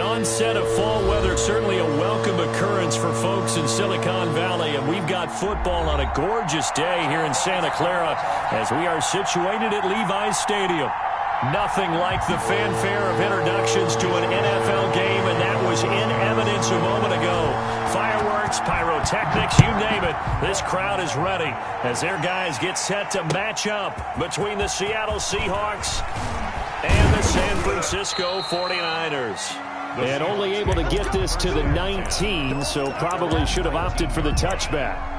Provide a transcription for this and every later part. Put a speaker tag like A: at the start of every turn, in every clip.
A: onset of fall weather, certainly a welcome occurrence for folks in Silicon Valley, and we've got football on a gorgeous day here in Santa Clara as we are situated at Levi's Stadium. Nothing like the fanfare of introductions to an NFL game, and that was in evidence a moment ago. Fireworks, pyrotechnics, you name it. This crowd is ready as their guys get set to match up between the Seattle Seahawks and the San Francisco 49ers. And only able to get this to the 19, so probably should have opted for the touchback.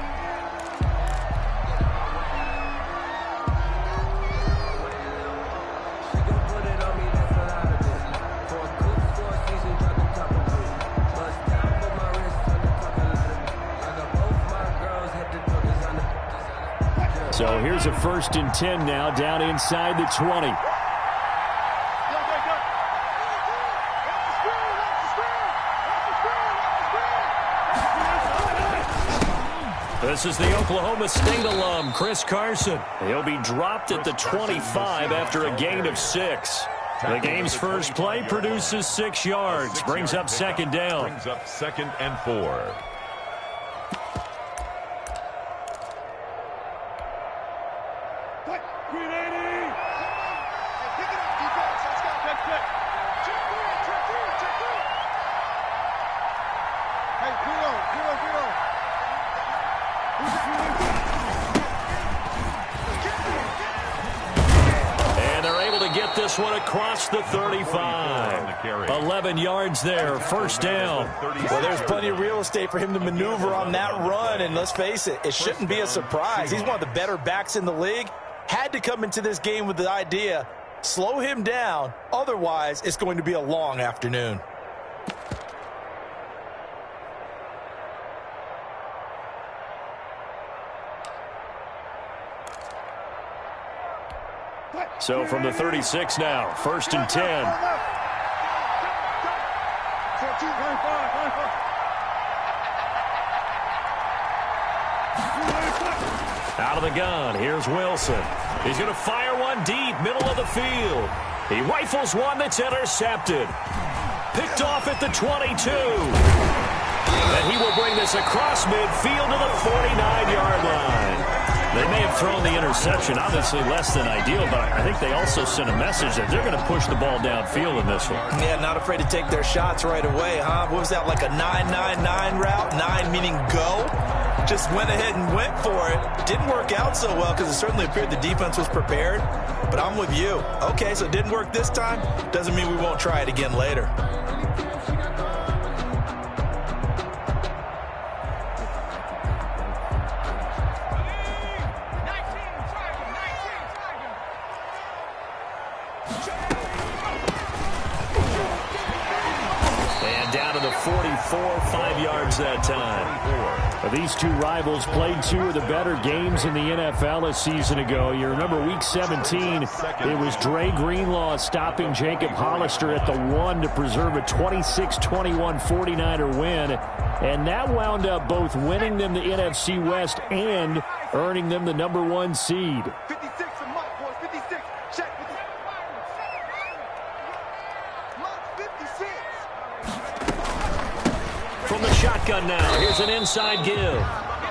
A: So here's a 1st and 10 now, down inside the 20. This is the Oklahoma State alum, Chris Carson. He'll be dropped at the 25 after a gain of 6. The game's first play produces 6 yards, brings up 2nd down.
B: Brings up 2nd and 4.
A: And they're able to get this one across the 35. 11 yards there, 1st down.
C: Well, there's plenty of real estate for him to maneuver on that run, and let's face it, it shouldn't be a surprise. He's one of the better backs in the league. Had to come into this game with the idea, slow him down, otherwise it's going to be a long afternoon.
A: So from the 36 now, 1st and 10. Out of the gun, here's Wilson. He's going to fire one deep, middle of the field. He rifles one that's intercepted. Picked off at the 22. And he will bring this across midfield to the 49-yard line. They may have thrown the interception, obviously less than ideal, but I think they also sent a message that they're going to push the ball downfield in this one.
C: Yeah, not afraid to take their shots right away, huh? What was that, like a 9-9-9 route? 9 meaning go? Just went ahead and went for it. Didn't work out so well because it certainly appeared the defense was prepared. But I'm with you. Okay, so it didn't work this time. Doesn't mean we won't try it again later.
A: And down to the 44, 5 yards that time. These two rivals played 2 of the better games in the NFL a season ago. You remember week 17, it was Dre Greenlaw stopping Jacob Hollister at the 1 to preserve a 26-21 49er win. And that wound up both winning them the NFC West and earning them the number 1 seed. From the shotgun now, here's an inside give.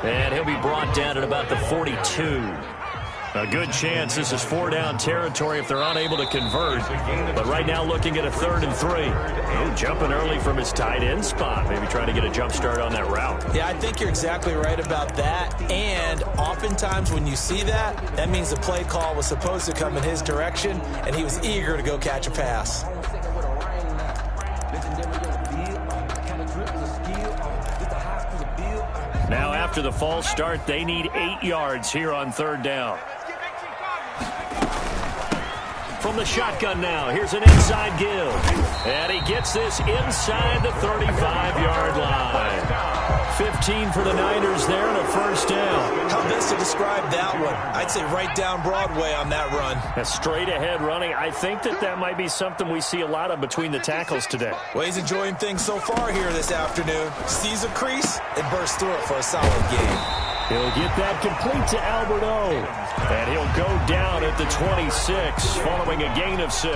A: And he'll be brought down at about the 42. A good chance this is 4-down territory if they're unable to convert. But right now looking at a 3rd and 3. Oh, jumping early from his tight end spot. Maybe trying to get a jump start on that route.
C: Yeah, I think you're exactly right about that. And oftentimes when you see that, that means the play call was supposed to come in his direction, and he was eager to go catch a pass.
A: Now after the false start, they need 8 yards here on 3rd down. From the shotgun now, here's an inside give. And he gets this inside the 35-yard line. 15 for the Niners there and a 1st down.
C: How best to describe that one? I'd say right down Broadway on that run.
A: A straight ahead running. I think that might be something we see a lot of between the tackles today.
C: Well, he's enjoying things so far here this afternoon. Sees a crease and bursts through it for a solid game.
A: He'll get that complete to Albert O. And he'll go down at the 26 following a gain of 6.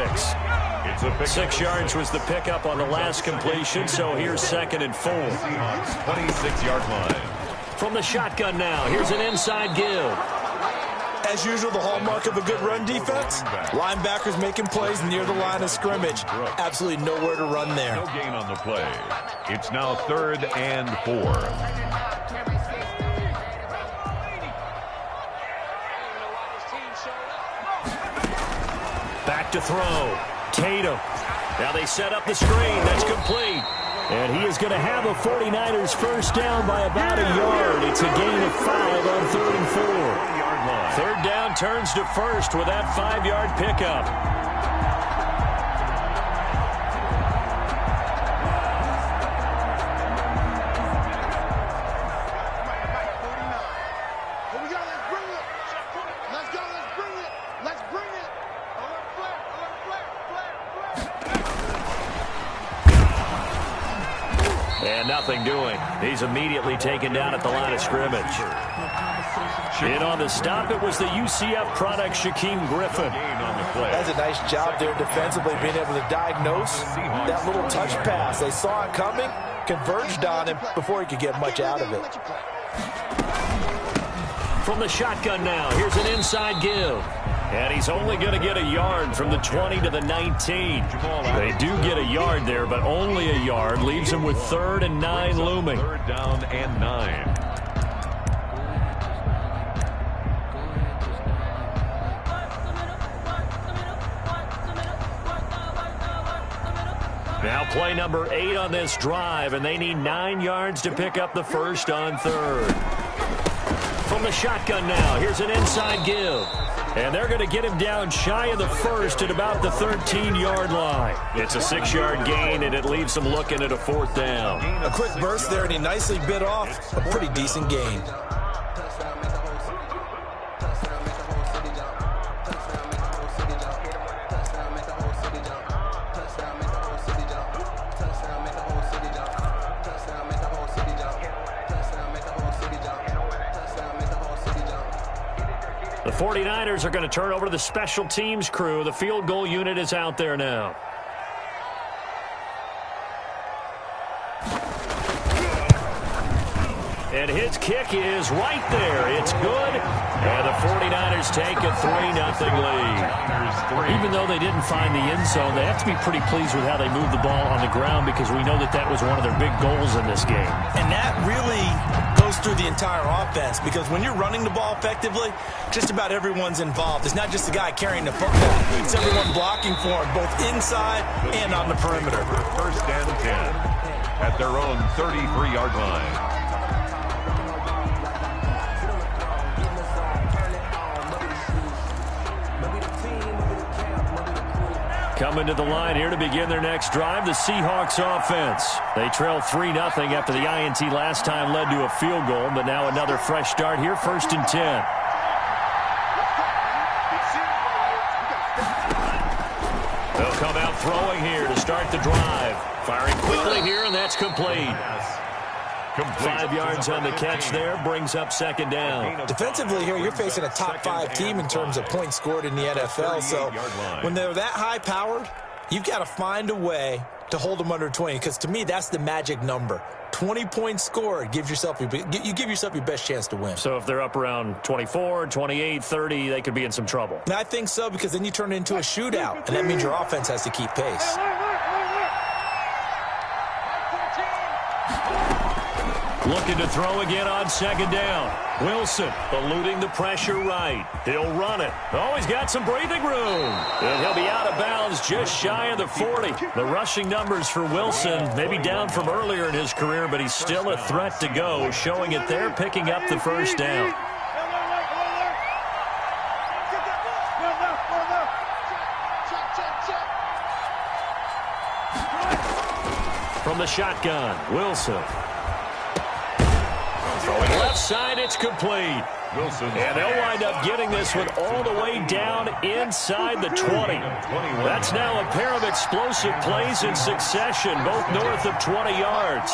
B: It's
A: 6 yards was the pickup on the last completion, so here's 2nd and 4.
B: Seahawks 26-yard line.
A: From the shotgun now, here's an inside give.
C: As usual, the hallmark of a good run defense, linebackers making plays near the line of scrimmage. Absolutely nowhere to run there.
B: No gain on the play. It's now 3rd and 4.
A: Back to throw. Tatum. Now they set up the screen. That's complete. And he is going to have a 49ers first down by about a yard. It's a gain of 5 on 3rd and 4. 3rd down turns to first with that 5-yard pickup. And nothing doing. He's immediately taken down at the line of scrimmage. In on the stop, it was the UCF product, Shaquem Griffin.
C: That's a nice job there defensively, being able to diagnose that little touch pass. They saw it coming, converged on him before he could get much out of it.
A: From the shotgun now, here's an inside give. And he's only going to get a yard from the 20 to the 19. They do get a yard there, but only a yard. Leaves him with 3rd and 9 looming.
B: 3rd down and 9.
A: Now play number 8 on this drive, and they need 9 yards to pick up the first on 3rd. From the shotgun now, here's an inside give. And they're going to get him down shy of the first at about the 13-yard line. It's a 6-yard gain, and it leaves them looking at a 4th down.
C: A quick burst there, and he nicely bit off a pretty decent gain.
A: The 49ers are going to turn over to the special teams crew. The field goal unit is out there now. And his kick is right there. It's good. And the 49ers take a 3-0 lead. Even though they didn't find the end zone, they have to be pretty pleased with how they moved the ball on the ground, because we know that that was one of their big goals in this game.
C: And that really goes through the entire offense, because when you're running the ball effectively, just about everyone's involved. It's not just the guy carrying the football. It's everyone blocking for him, both inside and on the perimeter.
B: 1st and 10 at their own 33-yard line.
A: Coming to the line here to begin their next drive, the Seahawks offense. They trail 3-0 after the INT last time led to a field goal, but now another fresh start here, 1st and 10. They'll come out throwing here to start the drive. Firing quickly here, and that's complete. 5 yards on the catch there, brings up 2nd down.
C: Defensively here, you're facing a top 5 team in terms of points scored in the NFL. So when they're that high-powered, you've got to find a way to hold them under 20, because to me, that's the magic number. 20 points scored, you give yourself your best chance to win.
A: So if they're up around 24, 28, 30, they could be in some trouble.
C: And I think so, because then you turn it into a shootout, and that means your offense has to keep pace.
A: Looking to throw again on 2nd down. Wilson eluding the pressure right. He'll run it. Oh, he's got some breathing room. And he'll be out of bounds just shy of the 40. The rushing numbers for Wilson, maybe down from earlier in his career, but he's still a threat to go, showing it there, picking up the first down. From the shotgun, Wilson. Throwing left side, it's complete.
B: Wilson.
A: And they'll wind up getting this one all the way down inside the 20. That's now a pair of explosive plays in succession, both north of 20 yards.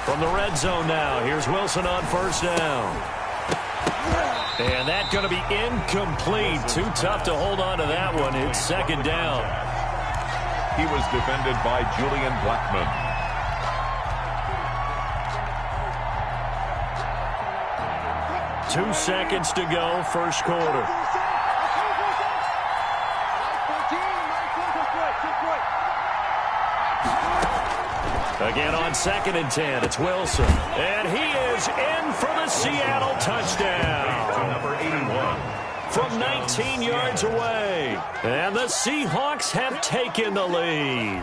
A: From the red zone now, here's Wilson on 1st down. And that's going to be incomplete. Too tough to hold on to that one. It's second down.
B: He was defended by Julian Blackman.
A: Two seconds to go, first quarter. Again on 2nd and 10, it's Wilson. And he is in for the Seattle touchdown.
B: Number 81.
A: From 19 yards away. And the Seahawks have taken the lead.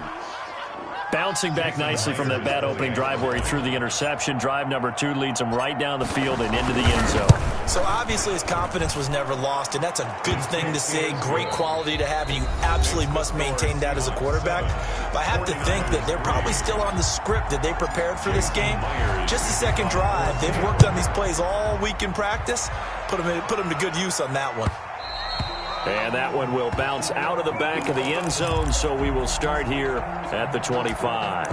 A: Bouncing back nicely from that bad opening drive where he threw the interception. Drive number 2 leads him right down the field and into the end zone.
C: So obviously his confidence was never lost, and that's a good thing to see, great quality to have, and you absolutely must maintain that as a quarterback. But I have to think that they're probably still on the script that they prepared for this game. Just the second drive. They've worked on these plays all week in practice. Put them to good use on that one.
A: And that one will bounce out of the back of the end zone, so we will start here at the 25.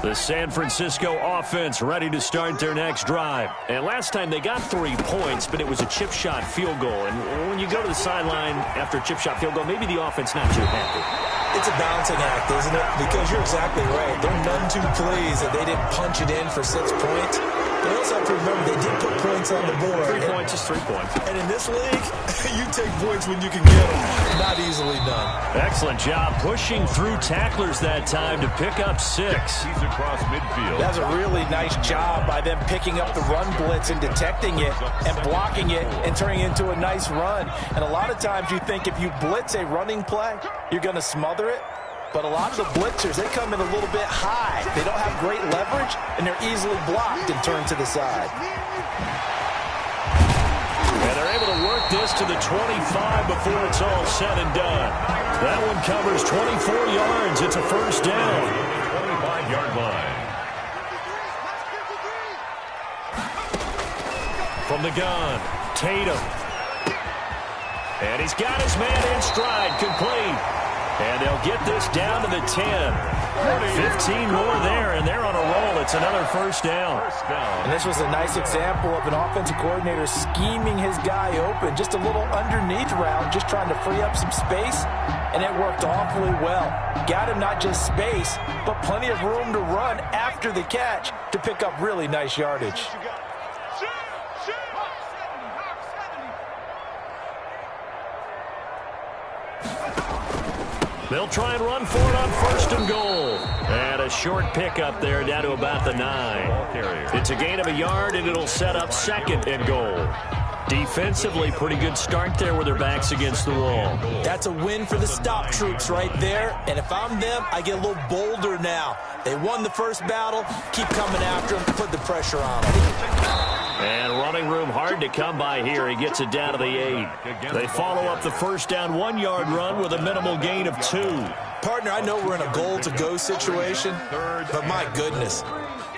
A: The San Francisco offense ready to start their next drive. And last time they got 3 points, but it was a chip shot field goal. And when you go to the sideline after a chip shot field goal, maybe the offense not too happy.
C: It's a balancing act, isn't it? Because you're exactly right. They're none too pleased that they didn't punch it in for 6 points. But also have to remember they did put points on the board.
A: 3 points is 3 points.
C: And in this league, you take points when you can get them. Not easily done.
A: Excellent job pushing through tacklers that time to pick up 6.
B: He's across midfield.
C: That's a really nice job by them picking up the run blitz and detecting it and blocking it and turning it into a nice run. And a lot of times you think if you blitz a running play, you're going to smother it. But a lot of the blitzers, they come in a little bit high. They don't have great leverage, and they're easily blocked and turned to the side.
A: And they're able to work this to the 25 before it's all said and done. That one covers 24 yards. It's a first down.
B: 25-yard line.
A: From the gun, Tatum. And he's got his man in stride, complete. And they'll get this down to the 10. 15 more there, and they're on a roll. It's another first down.
C: And this was a nice example of an offensive coordinator scheming his guy open. Just a little underneath route, just trying to free up some space, and it worked awfully well. Got him not just space, but plenty of room to run after the catch to pick up really nice yardage.
A: They'll try and run for it on 1st and goal. And a short pickup there down to about the 9. It's a gain of a yard, and it'll set up 2nd and goal. Defensively, pretty good start there with their backs against the wall.
C: That's a win for the stop troops right there. And if I'm them, I get a little bolder now. They won the first battle. Keep coming after them. Put the pressure on them.
A: And running room hard to come by here. He gets it down to the 8. They follow up the first down 1-yard run with a minimal gain of 2.
C: Partner, I know we're in a goal-to-go situation, but my goodness.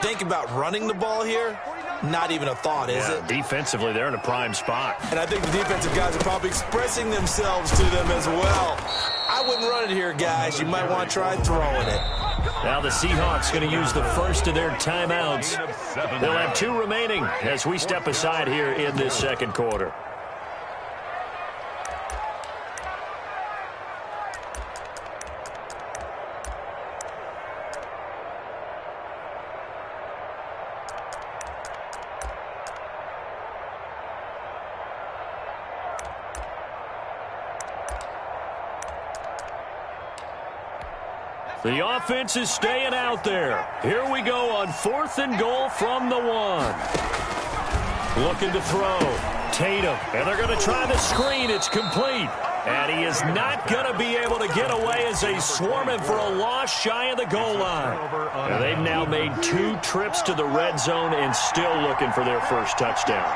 C: Think about running the ball here. Not even a thought, is it?
A: Defensively, they're in a prime spot.
C: And I think the defensive guys are probably expressing themselves to them as well. I wouldn't run it here, guys. You might want to try throwing it.
A: Now the Seahawks going to use the first of their timeouts. They'll have 2 remaining as we step aside here in this second quarter. The offense is staying out there. Here we go on 4th and goal from the 1. Looking to throw. Tatum. And they're going to try the screen. It's complete. And he is not going to be able to get away as they swarm him for a loss shy of the goal line. And they've now made 2 trips to the red zone and still looking for their first touchdown.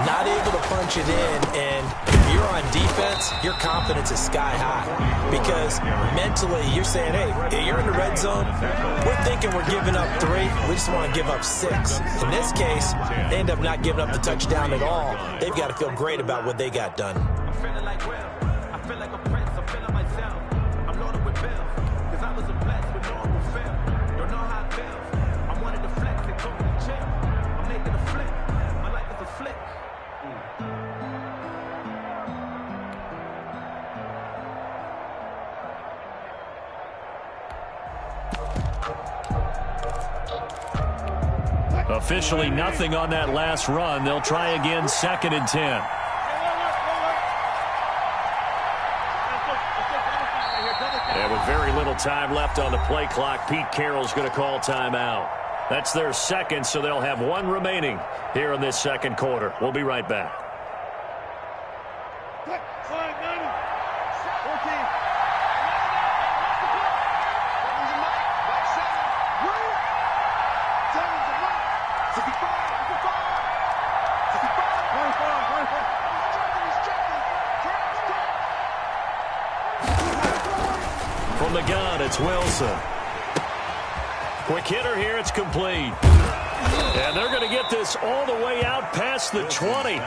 C: Not able to punch it in, and if you're on defense, your confidence is sky high. Because mentally, you're saying, hey, you're in the red zone. We're thinking we're giving up 3. We just want to give up 6. In this case, they end up not giving up the touchdown at all. They've got to feel great about what they got done.
D: I'm feeling like Will. I feel like a prince. I'm feeling myself. I'm loaded with bills. Because I was a blessed with no one will fail. Don't know how it feels. I wanted to
A: Officially nothing on that last run. They'll try again, 2nd and 10. And with very little time left on the play clock, Pete Carroll's going to call timeout. That's their second, so they'll have one remaining here in this second quarter. We'll be right back. From the gun, it's Wilson. Quick hitter here, it's complete. And they're going to get this all the way out past the 20.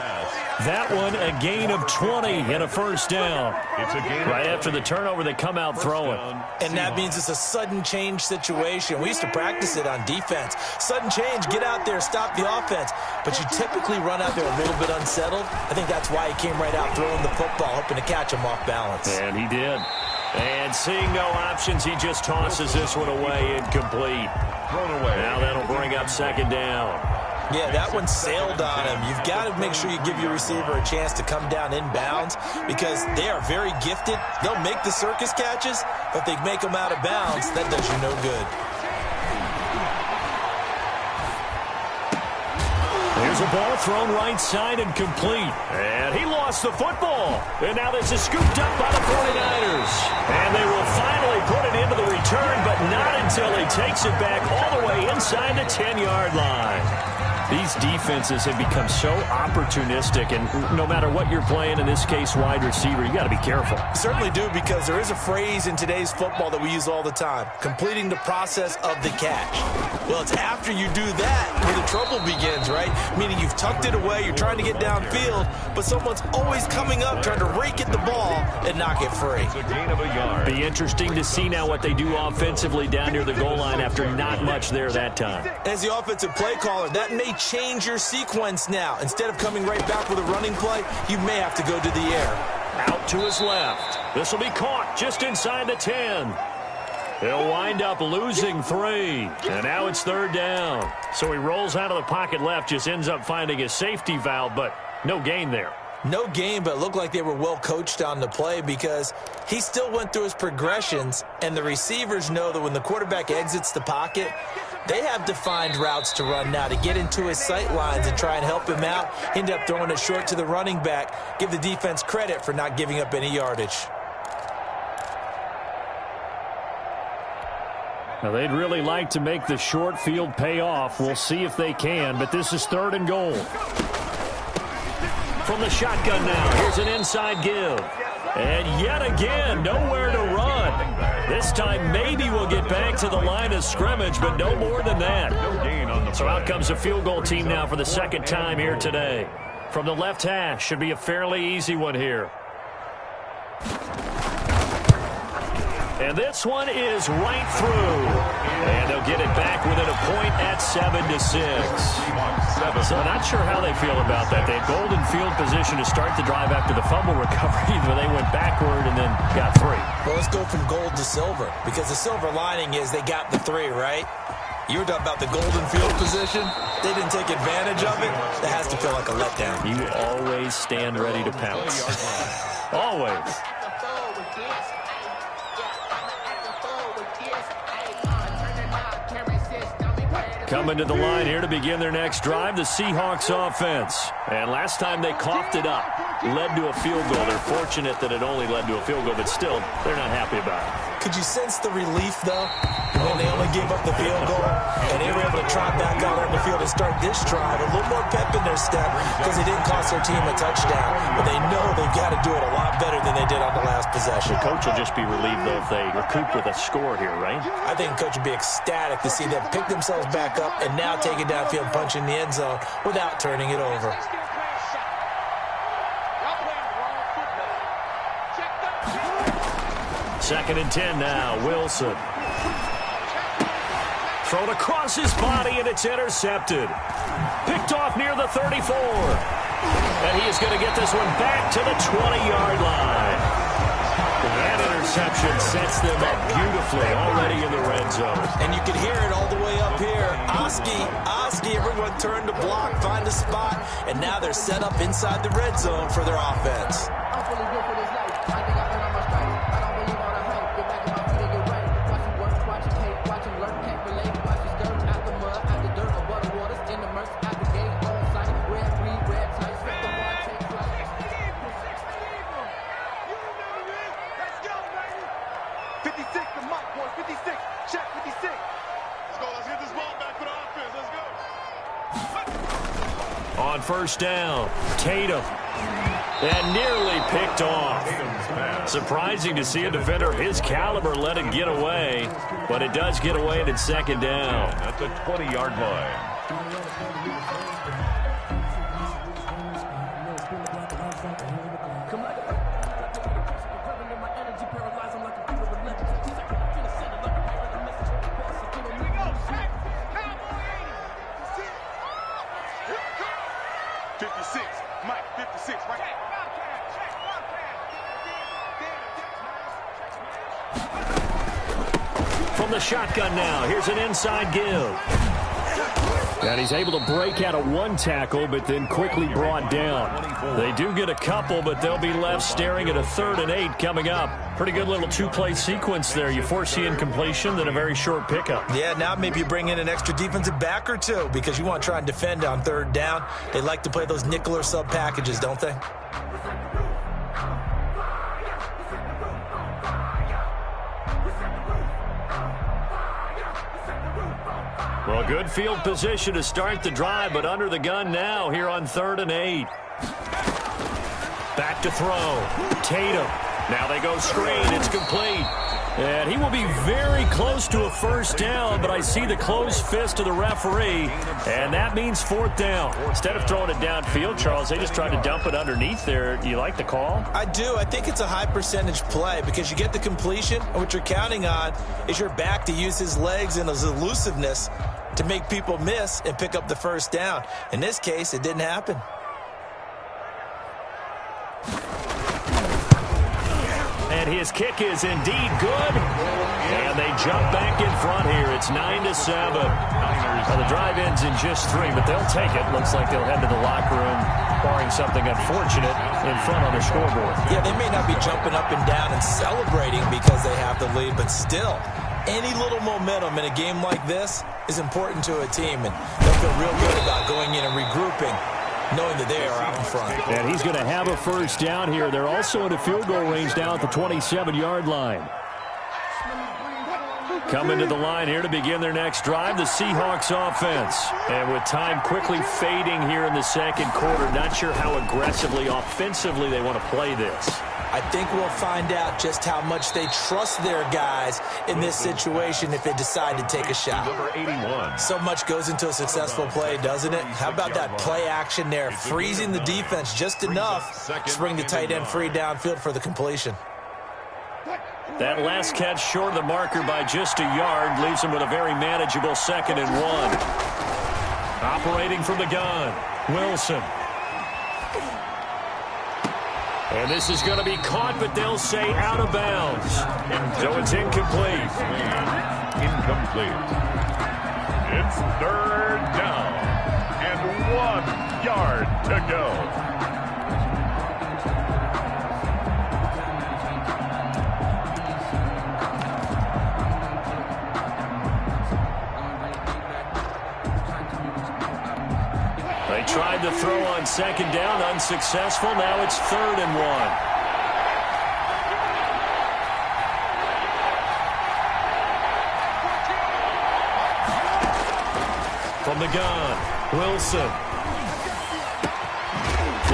A: That one, a gain of 20 and a first down. Right after the turnover, they come out throwing.
C: And that means it's a sudden change situation. We used to practice it on defense. Sudden change, get out there, stop the offense. But you typically run out there a little bit unsettled. I think that's why he came right out throwing the football, hoping to catch him off balance.
A: And he did. And seeing no options, he just tosses this one away, incomplete.
B: Thrown away.
A: Now that'll bring up 2nd down.
C: Yeah, that one sailed on him. You've got to make sure you give your receiver a chance to come down inbounds because they are very gifted. They'll make the circus catches, but if they make them out of bounds, that does you no good.
A: Here's a ball thrown right side and complete. And he lost the football. And now this is scooped up by the 49ers. And they will finally put it into the return, but not until he takes it back all the way inside the 10-yard line. These defenses have become so opportunistic, and no matter what you're playing, in this case, wide receiver, you got to be careful.
C: Certainly do, because there is a phrase in today's football that we use all the time, completing the process of the catch. Well, it's after you do that where the trouble begins, right? Meaning you've tucked it away, you're trying to get downfield, but someone's always coming up trying to rake at the ball and knock it free.
B: It's a gain of a yard.
A: Be interesting to see now what they do offensively down near the goal line after not much there that time.
C: As the offensive play caller, that may change your sequence now. Instead of coming right back with a running play, you may have to go to the air.
A: Out to his left. This will be caught just inside the 10. He'll wind up losing 3. And now it's 3rd down. So he rolls out of the pocket left, just ends up finding a safety valve, but no gain there.
C: No gain, but it looked like they were well coached on the play because he still went through his progressions, and the receivers know that when the quarterback exits the pocket, they have defined routes to run now to get into his sight lines and try and help him out. End up throwing it short to the running back. Give the defense credit for not giving up any yardage.
A: Now, they'd really like to make the short field pay off. We'll see if they can, but this is 3rd and goal. From the shotgun now, here's an inside give. And yet again, nowhere to run. This time maybe we'll get back to the line of scrimmage, but no more than that. So out comes a field goal team now for the 2nd time here today. From the left hash, should be a fairly easy one here. And this one is right through. And they'll get it back within a point at 7-6. So not sure how they feel about that. They had golden field position to start the drive after the fumble recovery, but they went backward and then got 3.
C: Well, let's go from gold to silver, because the silver lining is they got the 3, right? You were talking about the golden field position. They didn't take advantage of it. That has to feel like a letdown.
A: You always stand ready to pounce. Always. Coming to the line here to begin their next drive, the Seahawks offense. And last time they coughed it up, led to a field goal. They're fortunate that it only led to a field goal, but still, they're not happy about it.
C: Could you sense the relief, though, when they only gave up the field goal and they were able to trot back out on the field and start this drive? A little more pep in their step because they didn't cost their team a touchdown. But they know they've got to do it a lot better than they did on the last possession.
A: The coach will just be relieved, though, if they recoup with a score here, right?
C: I think the coach would be ecstatic to see them pick themselves back up and now take it downfield, punch in the end zone without turning it over.
A: Second and 10 now, Wilson. Thrown across his body, and it's intercepted. Picked off near the 34. And he is going to get this one back to the 20-yard line. That interception sets them up beautifully already in the red zone.
C: And you can hear it all the way up here. Oski, everyone turned to block, find a spot, and now they're set up inside the red zone for their offense.
A: On first down, Tatum. And nearly picked off. Surprising to see a defender his caliber let it get away, but it does get away and it's second down.
B: At the 20-yard line.
A: From the shotgun now, here's an inside give. And he's able to break out of one tackle, but then quickly brought down. They do get a couple, but they'll be left staring at a 3rd and 8 coming up. Pretty good little two-play sequence there. You foresee incompletion, then a very short pickup.
C: Yeah, now maybe you bring in an extra defensive back or two because you want to try and defend on 3rd down. They like to play those nickel or sub packages, don't they?
A: Well, good field position to start the drive, but under the gun now here on 3rd and 8. Back to throw. Tatum. Now they go screen. It's complete. And he will be very close to a first down, but I see the closed fist of the referee, and that means 4th down. Instead of throwing it downfield, Charles, they just tried to dump it underneath there. Do you like the call?
C: I do. I think it's a high percentage play because you get the completion, and what you're counting on is your back to use his legs and his elusiveness to make people miss and pick up the first down. In this case, it didn't happen.
A: And his kick is indeed good. And they jump back in front here. It's 9-7. Well, the drive ends in just 3, but they'll take it. Looks like they'll head to the locker room, barring something unfortunate, in front on the scoreboard.
C: Yeah, they may not be jumping up and down and celebrating because they have the lead, but still, any little momentum in a game like this is important to a team, and they'll feel real good about going in and regrouping, knowing that they are out in front.
A: And he's going to have a first down here. They're also in a field goal range down at the 27-yard line. Coming to the line here to begin their next drive, the Seahawks offense. And with time quickly fading here in the second quarter, not sure how aggressively, offensively they want to play this.
C: I think we'll find out just how much they trust their guys in this situation if they decide to take a shot.
B: Number 81.
C: So much goes into a successful play, doesn't it? How about that play action there, freezing the defense just enough to bring the tight end free downfield for the completion.
A: That last catch short of the marker by just a yard leaves him with a very manageable 2nd and 1. Operating from the gun, Wilson. And this is going to be caught, but they'll say out of bounds. So it's incomplete.
B: Incomplete. It's 3rd down and 1 yard to go.
A: They tried to throw on 2nd down, unsuccessful. Now it's 3rd and 1. From the gun, Wilson.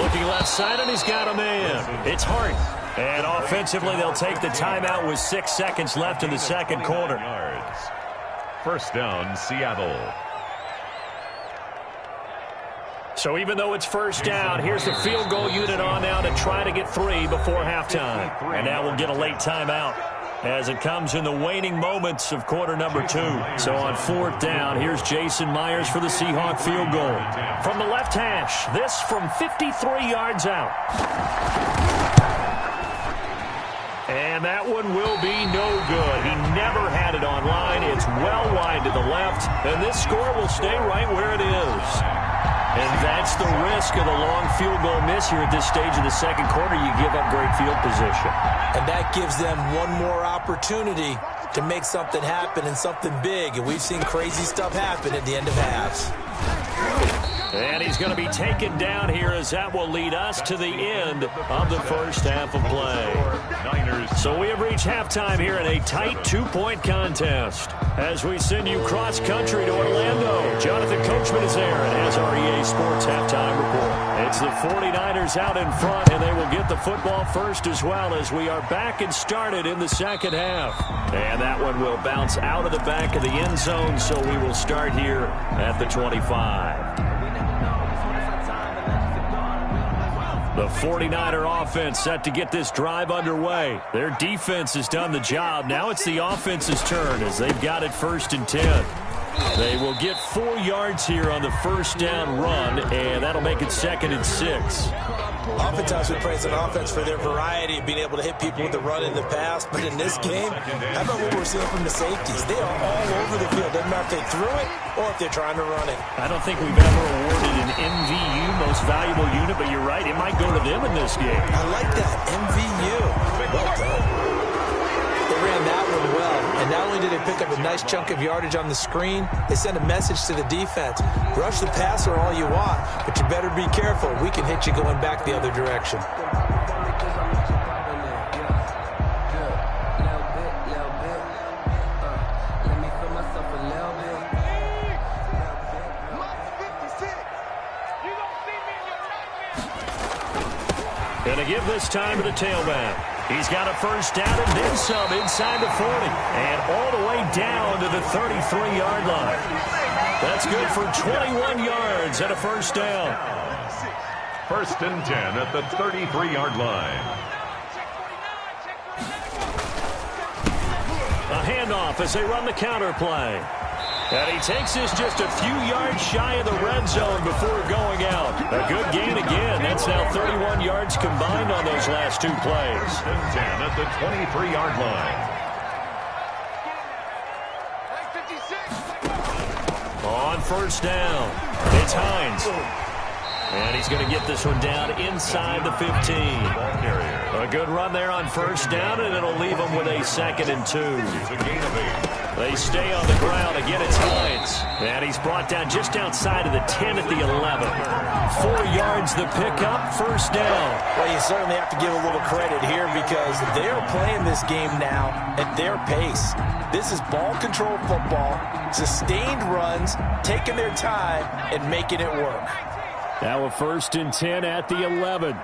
A: Looking left side, and he's got a man. It's Hart. And offensively, they'll take the timeout with 6 seconds left in the second quarter.
B: First down, Seattle.
A: So even though it's first down, here's the field goal unit on now to try to get 3 before halftime. And now we'll get a late timeout as it comes in the waning moments of quarter number 2. So on 4th down, here's Jason Myers for the Seahawk field goal. From the left hash, this from 53 yards out. And that one will be no good. He never had it online. It's well wide to the left, and this score will stay right where it is. And that's the risk of the long field goal miss here at this stage of the second quarter. You give up great field position.
C: And that gives them one more opportunity to make something happen and something big. And we've seen crazy stuff happen at the end of halves.
A: And he's going to be taken down here as that will lead us to the end of the first half of play. So we have reached halftime here in a tight 2-point contest. As we send you cross-country to Orlando, Jonathan Coachman is there and has our EA Sports halftime report. It's the 49ers out in front, and they will get the football first as well as we are back and started in the second half. And that one will bounce out of the back of the end zone, so we will start here at the 25. The 49er offense set to get this drive underway. Their defense has done the job. Now it's the offense's turn as they've got it 1st and 10. They will get 4 yards here on the first down run, and that'll make it 2nd and 6.
C: Oftentimes we praise an offense for their variety of being able to hit people with the run in the past, but in this game, how about what we're seeing from the safeties? They are all over the field. Doesn't matter if they threw it or if they're trying to run it.
A: I don't think we've ever awarded an MVU, most valuable unit, but you're right, it might go to them in this game.
C: I like that, MVU. Well done. They ran that one well, and not only did they pick up a nice chunk of yardage on the screen, they sent a message to the defense. Rush the passer all you want, but you better be careful. We can hit you going back the other direction.
A: Going to give this time to the tailback. He's got a first down and then some inside the 40. And all the way down to the 33-yard line. That's good for 21 yards and a first down.
B: 1st and 10 at the 33-yard line.
A: A handoff as they run the counter play. And he takes this just a few yards shy of the red zone before going out. A good gain again. That's now 31 yards combined on those last 2 plays.
B: And 10 at the 23-yard line.
A: On first down, it's Hines. And he's going to get this one down inside the 15. A good run there on first down, and it'll leave them with a 2nd and 2. They stay on the ground. Again, it's Hines. And he's brought down just outside of the 10 at the 11. 4 yards the pickup, first down.
C: Well, you certainly have to give a little credit here because they're playing this game now at their pace. This is ball control football, sustained runs, taking their time, and making it work.
A: Now a 1st and 10 at the 11.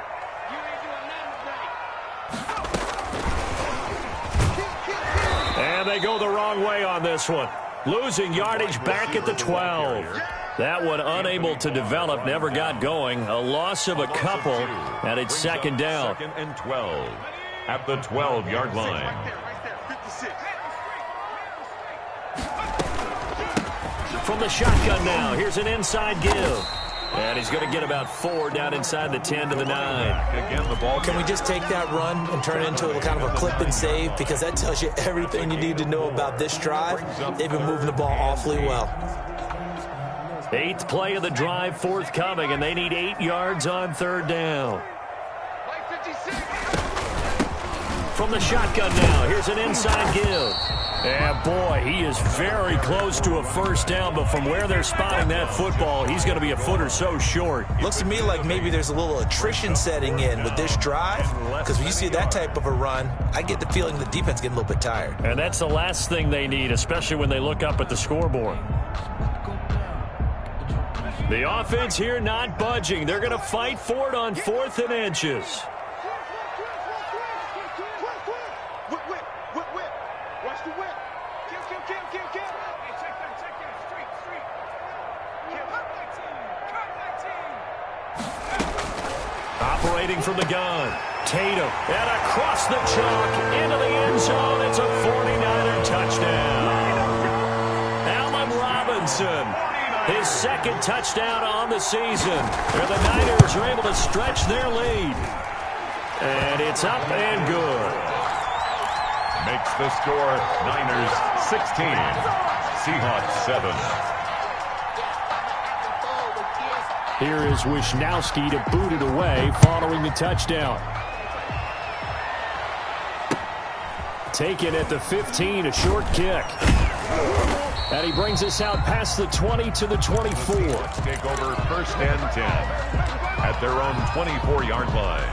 A: And they go the wrong way on this one. Losing yardage back at the 12. That one unable to develop, never got going. A loss of a couple, and it's 2nd down.
B: 2nd and 12 at the 12-yard line.
A: From the shotgun now, here's an inside give. And he's going to get about 4 down inside the 10 to the 9.
B: Again, the ball.
C: Can we just take that run and turn it into a kind of a clip and save? Because that tells you everything you need to know about this drive. They've been moving the ball awfully well.
A: 8th play of the drive forthcoming, and they need 8 yards on 3rd down. From the shotgun now, here's an inside give. And boy, he is very close to a first down, but from where they're spotting that football, he's going to be a foot or so short.
C: Looks to me like maybe there's a little attrition setting in with this drive, because when you see that type of a run, I get the feeling the defense getting a little bit tired.
A: And that's the last thing they need, especially when they look up at the scoreboard. The offense here not budging. They're going to fight for it on 4th and inches. Operating from the gun, Tatum, and across the chalk into the end zone. It's a 49er touchdown. Allen Robinson, his 2nd touchdown on the season. And the Niners are able to stretch their lead. And it's up and good.
B: makes the score Niners 16, Seahawks 7.
A: Here is Wisnowski to boot it away following the touchdown. Taken at the 15, a short kick. And he brings us out past the 20 to the 24.
B: The Seahawks take over 1st and 10 at their own 24-yard line.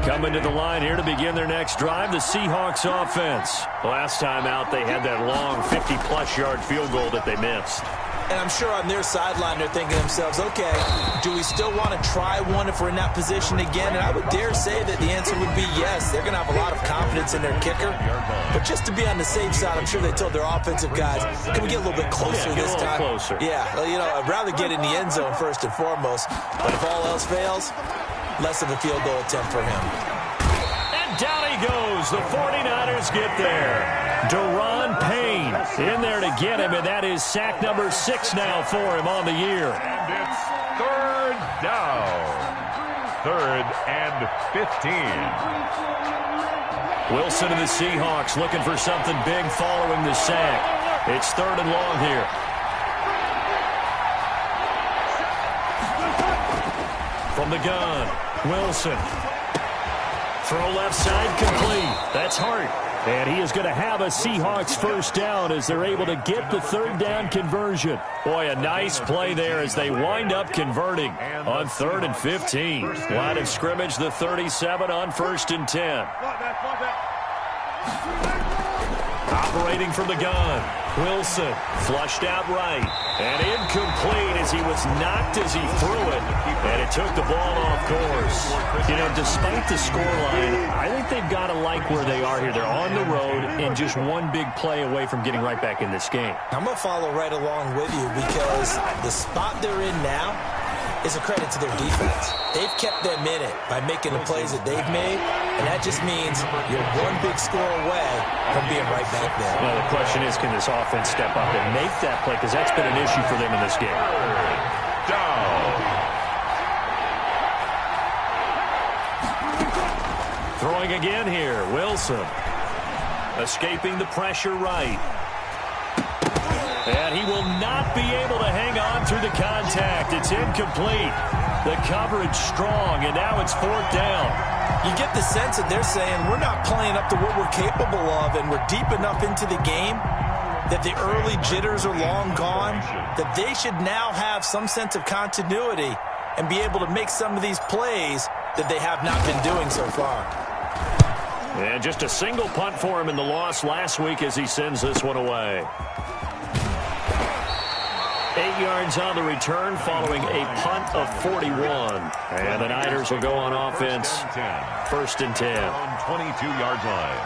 A: Coming to the line here to begin their next drive, the Seahawks offense. Last time out, they had that long 50-plus yard field goal that they missed.
C: And I'm sure on their sideline they're thinking to themselves, okay, do we still want to try one if we're in that position again? And I would dare say that the answer would be yes. They're going to have a lot of confidence in their kicker. But just to be on the safe side, I'm sure they told their offensive guys, can we get a little bit closer this time?
A: Closer.
C: Yeah, well, you know, I'd rather get in the end zone first and foremost. But if all else fails, less of a field goal attempt for him.
A: And down he goes. The 49ers get there. Daron Payne in there to get him, and that is sack number 6 now for him on the year.
B: And it's 3rd down. 3rd and 15.
A: Wilson and the Seahawks looking for something big following the sack. It's 3rd and long here. From the gun, Wilson. Throw left side complete. That's Hart. And he is going to have a Seahawks first down as they're able to get the 3rd down conversion. Boy, a nice play there as they wind up converting on 3rd and 15. Line of scrimmage, the 37 on 1st and 10. Operating from the gun. Wilson flushed out right. And incomplete as he was knocked as he threw it. And it took the ball off course. You know, despite the scoreline, I think they've got to like where they are here. They're on the road and just one big play away from getting right back in this game.
C: I'm going to follow right along with you because the spot they're in now is a credit to their defense. They've kept them in it by making the plays that they've made, and that just means you're one big score away from being right back there.
A: Well, the question is, can this offense step up and make that play? Because that's been an issue for them in this game.
B: Down.
A: Throwing again here, Wilson. Escaping the pressure right. And he will not be able to hang on through the contact. It's incomplete. The coverage strong, and now it's 4th down.
C: You get the sense that they're saying we're not playing up to what we're capable of, and we're deep enough into the game that the early jitters are long gone, that they should now have some sense of continuity and be able to make some of these plays that they have not been doing so far.
A: And just a single punt for him in the loss last week as he sends this one away. 8 yards on the return following a punt of 41. And the Niners will go on offense. 1st and 10.
B: On 22-yard line.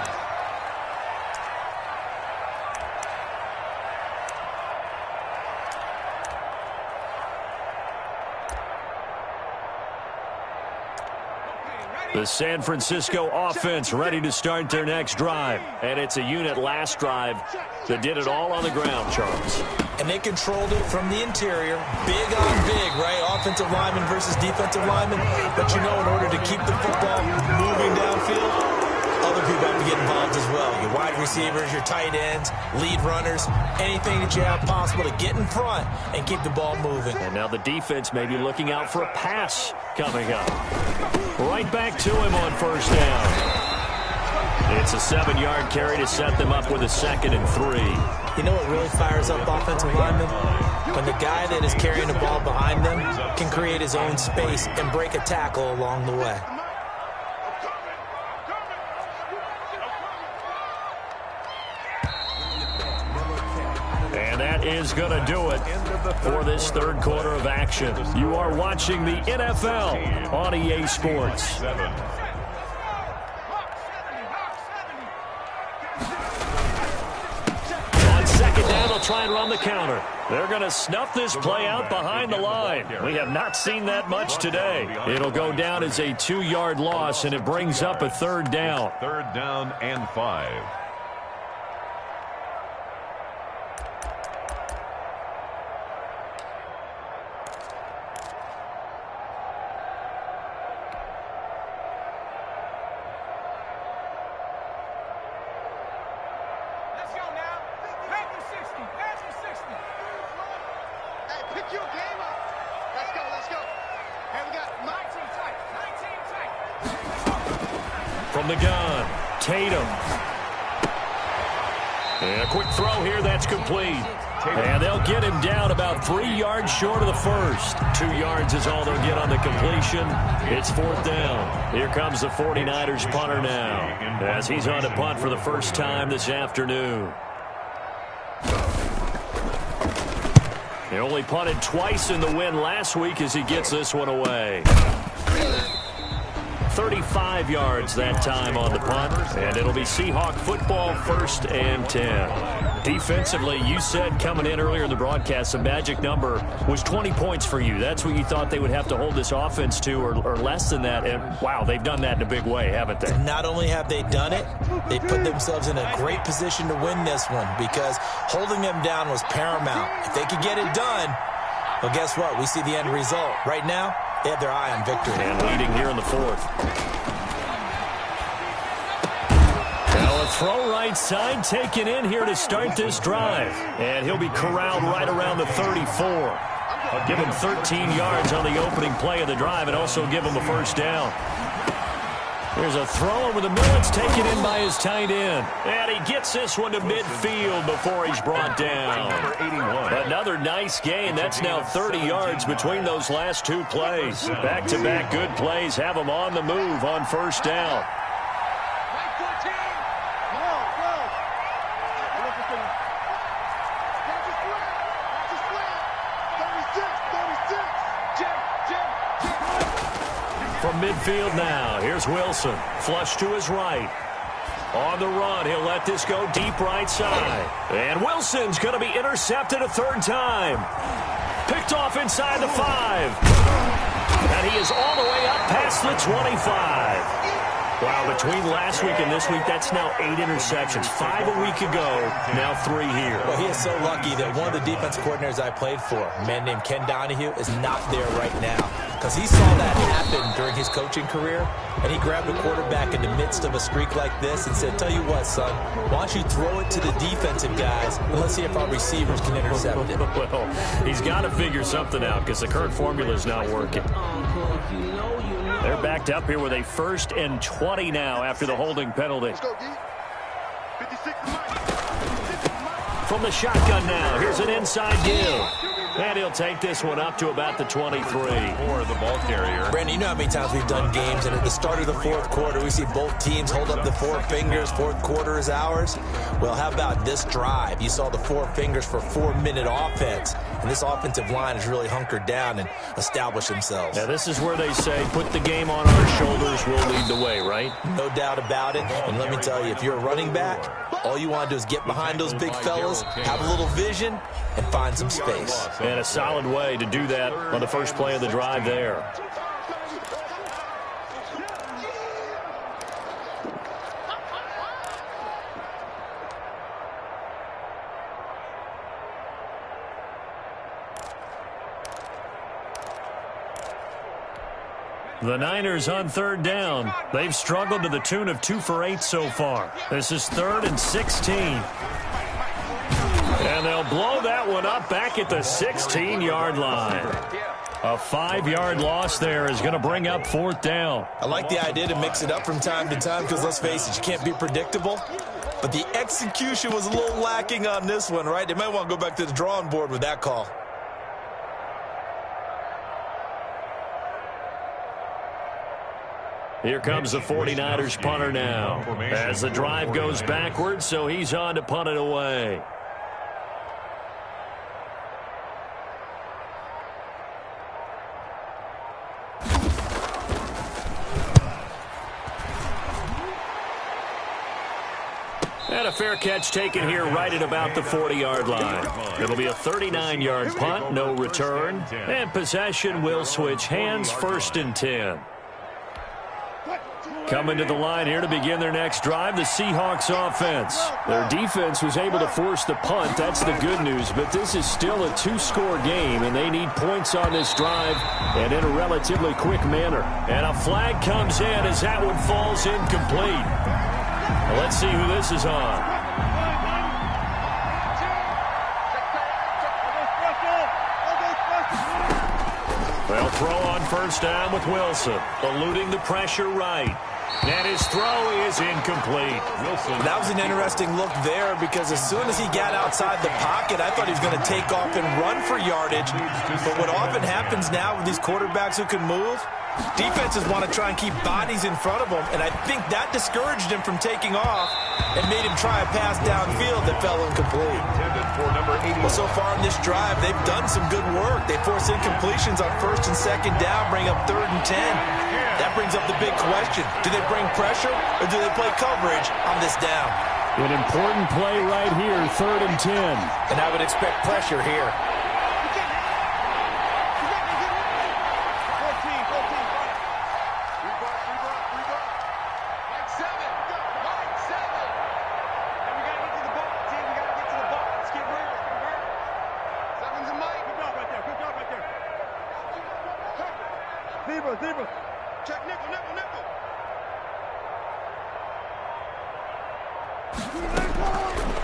A: The San Francisco offense ready to start their next drive. And it's a unit last drive that did it all on the ground, Charles.
C: And they controlled it from the interior. Big on big, right? Offensive lineman versus defensive lineman. But you know, in order to keep the football moving downfield, other people have to get involved as well. Your wide receivers, your tight ends, lead runners, anything that you have possible to get in front and keep the ball moving.
A: And now the defense may be looking out for a pass coming up. Right back to him on 1st down. It's a 7-yard carry to set them up with a 2nd and 3.
C: You know what really fires up offensive linemen? When the guy that is carrying the ball behind them can create his own space and break a tackle along the way.
A: is going to do it for this third quarter of action. You are watching the NFL on EA Sports. On second down, they'll try and run the counter. They're going to snuff this play out behind the line. We have not seen that much today. It'll go down as a 2-yard loss, and it brings up a third down.
B: Third down and 5.
A: From the gun, Tatum. And a quick throw here, that's complete. And they'll get him down about 3 yards short of the first. 2 yards is all they'll get on the completion. It's fourth down. Here comes the 49ers punter now, as he's on to punt for the first time this afternoon. He only punted twice in the win last week as he gets this one away. 35 yards that time on the punt, and it'll be Seahawk football, 1st and 10. Defensively, you said coming in earlier in the broadcast, the magic number was 20 points for you. That's what you thought they would have to hold this offense to, or less than that. And, wow, they've done that in a big way, haven't they?
C: Not only have they done it, they put themselves in a great position to win this one because holding them down was paramount. If they could get it done, well, guess what? We see the end result. Right now, they have their eye on victory.
A: And leading here in the fourth. Well, a throw right side taken in here to start this drive. And he'll be corralled right around the 34. I'll give him 13 yards on the opening play of the drive and also give him a first down. There's a throw over the middle. It's taken in by his tight end. And he gets this one to midfield before he's brought down. Another nice gain. That's now 30 yards between those last 2 plays. Back-to-back good plays have him on the move on first down. From midfield now, here's Wilson. Flush to his right. On the run, he'll let this go deep right side. And Wilson's going to be intercepted a third time. Picked off inside the 5. And he is all the way up past the 25. Wow, between last week and this week, that's now 8 interceptions. 5 a week ago, now 3 here.
C: Well, he is so lucky that one of the defense coordinators I played for, a man named Ken Donahue, is not there right now. Because he saw that happen during his coaching career, and he grabbed a quarterback in the midst of a streak like this and said, tell you what, son, why don't you throw it to the defensive guys, and let's see if our receivers can intercept it.
A: Well, he's got to figure something out because the current formula is not working. They're backed up here with a 1st and 20 now after the holding penalty. From the shotgun now, here's an inside deal. And he'll take this one up to about the 23.
B: For the ball carrier.
C: Brandon, you know how many times we've done games, and at the start of the fourth quarter, we see both teams hold up the 4 fingers, fourth quarter is ours. Well, how about this drive? You saw the 4 fingers for 4-minute offense, and this offensive line has really hunkered down and established themselves.
A: Now, this is where they say, put the game on our shoulders, we'll lead the way, right?
C: No doubt about it, and let me tell you, if you're a running back, all you want to do is get behind those big fellas, have a little vision, and find some space.
A: And a solid way to do that on the first play of the drive there. The Niners on third down. They've struggled to the tune of 2 for 8 so far. This is 3rd and 16. And they'll blow that one up back at the 16-yard line. A 5-yard loss there is going to bring up 4th down.
C: I like the idea to mix it up from time to time because, let's face it, you can't be predictable. But the execution was a little lacking on this one, right? They might want to go back to the drawing board with that call.
A: Here comes the 49ers punter now as the drive goes backwards, so he's on to punt it away. And a fair catch taken here right at about the 40-yard line. It'll be a 39-yard punt, no return. And possession will switch hands, 1st and 10. Coming to the line here to begin their next drive, the Seahawks offense. Their defense was able to force the punt. That's the good news. But this is still a 2-score game, and they need points on this drive and in a relatively quick manner. And a flag comes in as that one falls incomplete. Well, let's see who this is on. They'll throw on 1st down with Wilson, eluding the pressure right. And his throw is incomplete. Wilson.
C: That was an interesting look there because as soon as he got outside the pocket, I thought he was going to take off and run for yardage. But what often happens now with these quarterbacks who can move, defenses want to try and keep bodies in front of them, and I think that discouraged him from taking off and made him try a pass downfield that fell incomplete. Well, so far in this drive, they've done some good work. They force incompletions on 1st and 2nd down, bring up 3rd and 10. That brings up the big question. Do they bring pressure or do they play coverage on this down?
A: An important play right here, 3rd and 10.
C: And I would expect pressure here.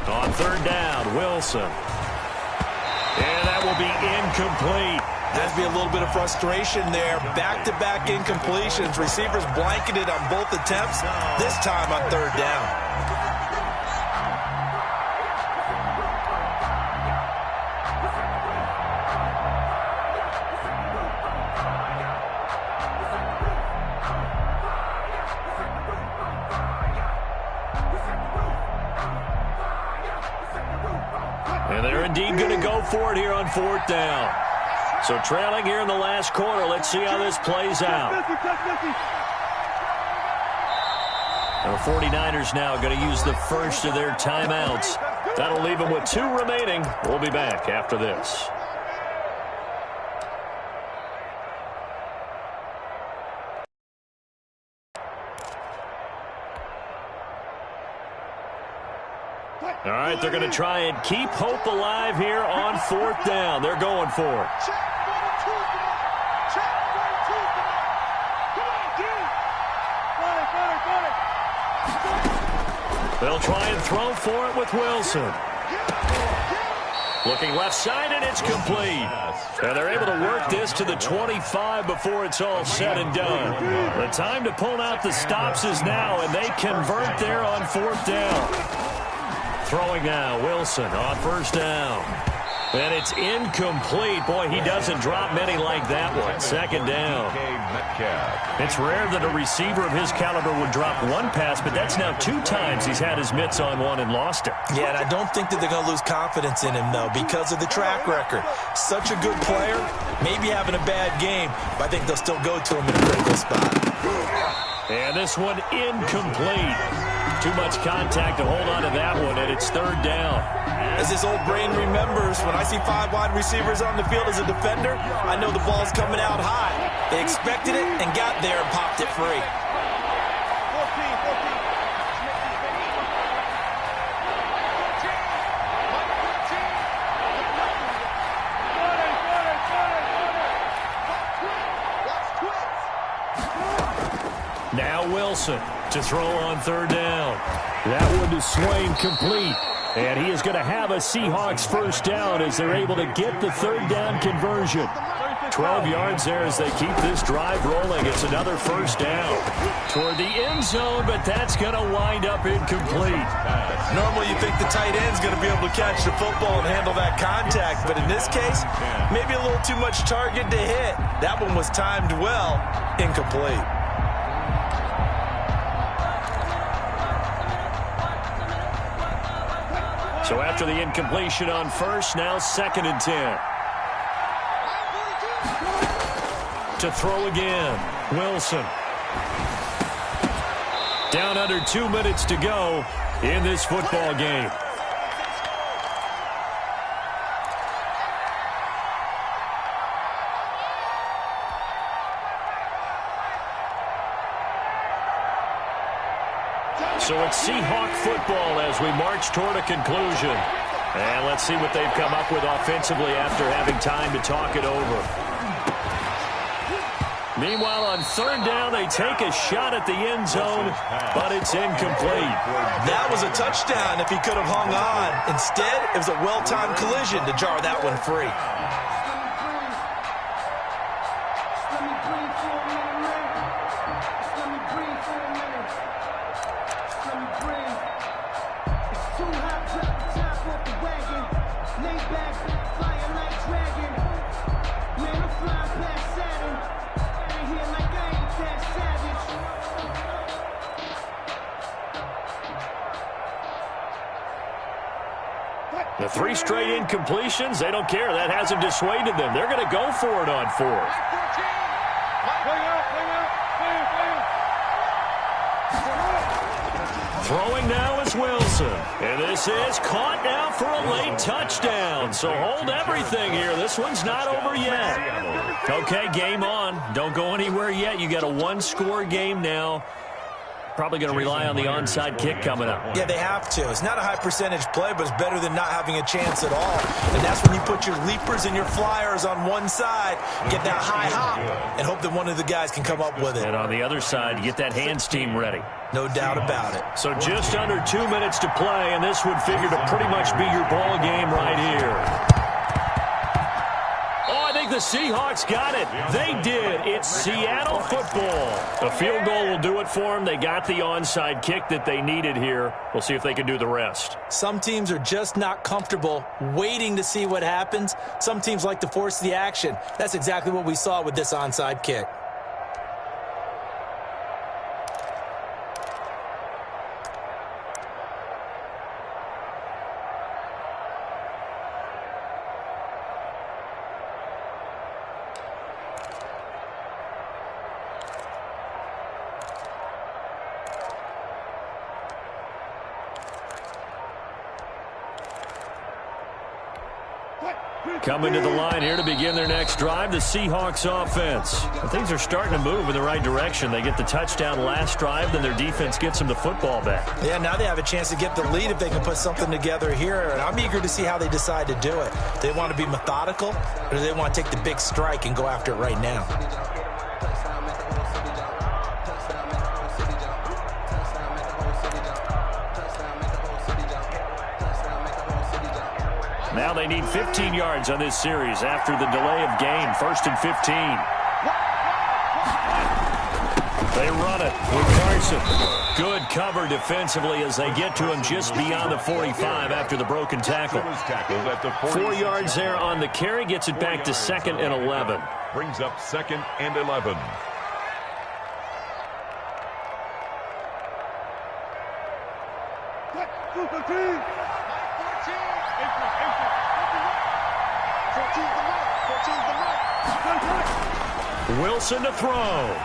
A: On 3rd down, Wilson. And that will be incomplete.
C: Has to be a little bit of frustration there. Back-to-back incompletions. Receivers blanketed on both attempts, this time on 3rd down.
A: And they're indeed going to go for it here on 4th down. So trailing here in the last quarter. Let's see how this plays out. The 49ers now going to use the first of their timeouts. That'll leave them with 2 remaining. We'll be back after this. All right, they're going to try and keep hope alive here on 4th down. They're going for it. They'll try and throw for it with Wilson. Looking left side, and it's complete. And they're able to work this to the 25 before it's all said and done. The time to pull out the stops is now, and they convert there on 4th down. Throwing now, Wilson on 1st down. And it's incomplete. Boy, he doesn't drop many like that one. 2nd down. It's rare that a receiver of his caliber would drop one pass, but that's now 2 times he's had his mitts on one and lost it.
C: Yeah, and I don't think that they're going to lose confidence in him, though, because of the track record. Such a good player, maybe having a bad game, but I think they'll still go to him in a critical spot.
A: And this one incomplete. Too much contact to hold on to that one, and it's 3rd down.
C: As this old brain remembers, when I see 5 wide receivers on the field as a defender, I know the ball's coming out high. They expected it and got there and popped it free.
A: Now Wilson to throw on 3rd down. That one is swing complete. And he is going to have a Seahawks 1st down as they're able to get the 3rd down conversion. 12 yards there as they keep this drive rolling. It's another 1st down toward the end zone, but that's going to wind up incomplete.
C: Normally you think the tight end's going to be able to catch the football and handle that contact, but in this case, maybe a little too much target to hit. That one was timed well, incomplete.
A: So after the incompletion on 1st, now 2nd and 10. To throw again, Wilson. Down under 2 minutes to go. in this football game. So it's Seahawk football as we march toward a conclusion. And let's see what they've come up with offensively after having time to talk it over. Meanwhile, on third down, they take a shot at the end zone, but it's incomplete.
C: That was a touchdown if he could have hung on. Instead, it was a well-timed collision to jar that one free.
A: The 3 straight incompletions, they don't care. That hasn't dissuaded them. They're going to go for it on 4th. Throwing now is Wilson. And this is caught now for a late touchdown. So hold everything here. This one's not over yet. Okay, game on. Don't go anywhere yet. You got a 1-score game now. Probably going to rely on the onside kick coming up.
C: Yeah, they have to. It's not a high percentage play, but it's better than not having a chance at all. And that's when you put your leapers and your flyers on one side, get that high hop, and hope that one of the guys can come up with it.
A: And on the other side, you get that hands team ready.
C: No doubt about it.
A: So just under 2 minutes to play, and this would figure to pretty much be your ball game right here. I think the Seahawks got it. They did. It's Seattle football. A field goal will do it for them. They got the onside kick that they needed here. We'll see if they can do the rest.
C: Some teams are just not comfortable waiting to see what happens. Some teams like to force the action. That's exactly what we saw with this onside kick.
A: Coming to the line here to begin their next drive, the Seahawks offense. And things are starting to move in the right direction. They get the touchdown last drive, then their defense gets them the football back.
C: Yeah, now they have a chance to get the lead if they can put something together here. And I'm eager to see how they decide to do it. Do they want to be methodical, or do they want to take the big strike and go after it right now?
A: Now they need 15 yards on this series after the delay of game. 1st and 15. They run it with Carson. Good cover defensively as they get to him just beyond the 45 after the broken tackle. 4 yards there on the carry. Gets it back to 2nd and 11.
B: Brings up 2nd and 11.
A: Wilson to throw.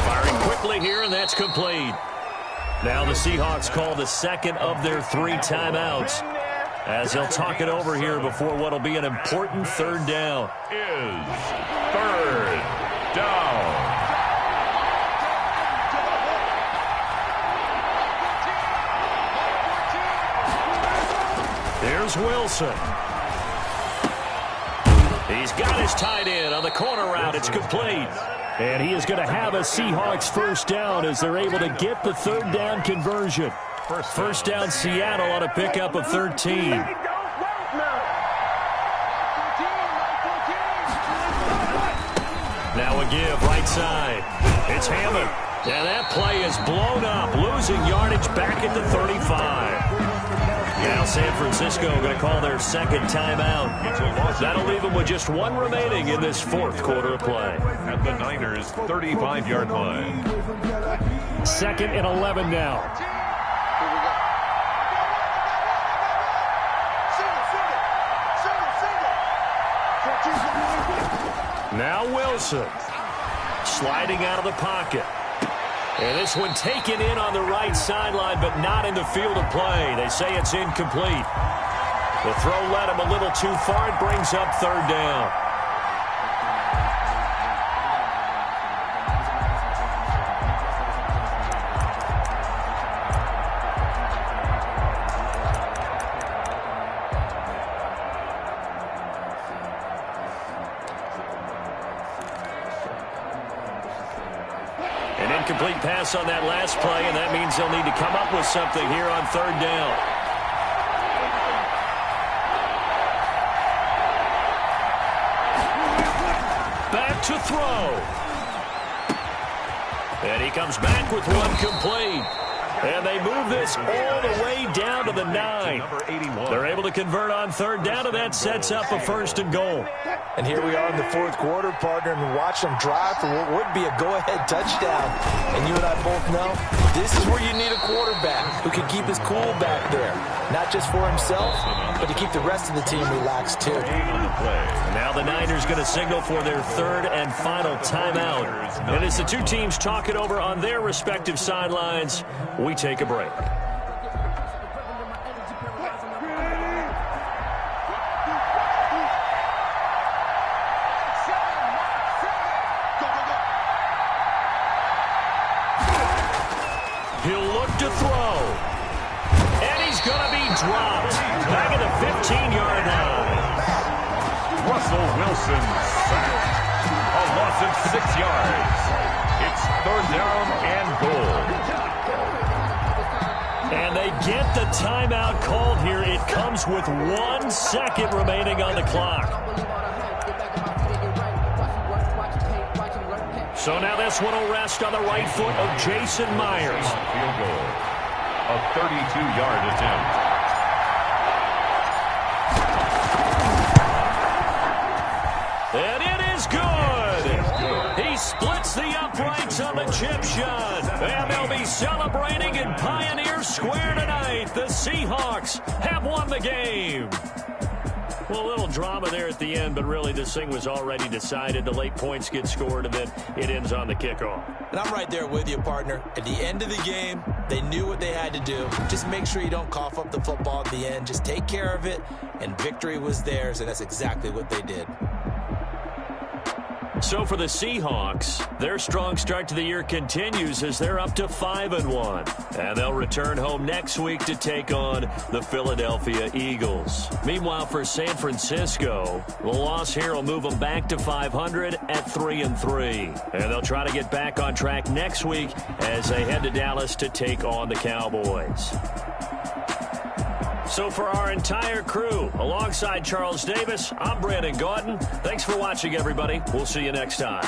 A: Firing quickly here, and that's complete. Now the Seahawks call the second of their 3 timeouts as they'll talk it over here before what will be an important 3rd down.
B: Is 3rd down.
A: Here's Wilson. He's got his tight end on the corner route. It's complete. And he is going to have a Seahawks 1st down as they're able to get the 3rd down conversion. First down Seattle on a pickup of 13. Now a give right side. It's Hammond. And that play is blown up, losing yardage back at the 35. Now San Francisco going to call their 2nd timeout. That'll leave them with just 1 remaining in this 4th quarter of play.
B: At the Niners' 35-yard line.
A: 2nd and 11 now. Now Wilson. Sliding out of the pocket. And this one taken in on the right sideline, but not in the field of play. They say it's incomplete. The throw led him a little too far. It brings up third down. An incomplete pass on that last play, and that means they'll need to come up with something here on third down. Back to throw. And he comes back with one complete. And they move this all the way down to the 9. They're able to convert on third down, and that sets up a 1st and goal.
C: And here we are in the 4th quarter, partner, and watch them drive for what would be a go-ahead touchdown. And you and I both know this is where you need a quarterback who can keep his cool back there. Not just for himself, but to keep the rest of the team relaxed, too.
A: And now the Niners going to signal for their 3rd and final timeout. And as the two teams talk it over on their respective sidelines, we take a break. He'll look to throw. And he's going to be dropped. Back at the 15-yard line.
B: Russell Wilson sacked. A loss of 6 yards. It's 3rd down and goal.
A: And they get the timeout called here. It comes with 1 second remaining on the clock. So now this one will rest on the right foot of Jason Myers.
B: Field goal. A 32-yard attempt.
A: And it is good. He splits the uprights on the chip shot. And they'll be celebrating in Pioneer Square tonight. The Seahawks have won the game. Well, a little drama there at the end, but really this thing was already decided. The late points get scored, and then it ends on the kickoff.
C: And I'm right there with you, partner. At the end of the game, they knew what they had to do. Just make sure you don't cough up the football at the end. Just take care of it, and victory was theirs, and that's exactly what they did.
A: So for the Seahawks, their strong start to the year continues as they're up to 5-1. And they'll return home next week to take on the Philadelphia Eagles. Meanwhile, for San Francisco, the loss here will move them back to 500 at 3-3. And they'll try to get back on track next week as they head to Dallas to take on the Cowboys. So for our entire crew, alongside Charles Davis, I'm Brandon Gaudin. Thanks for watching, everybody. We'll see you next time.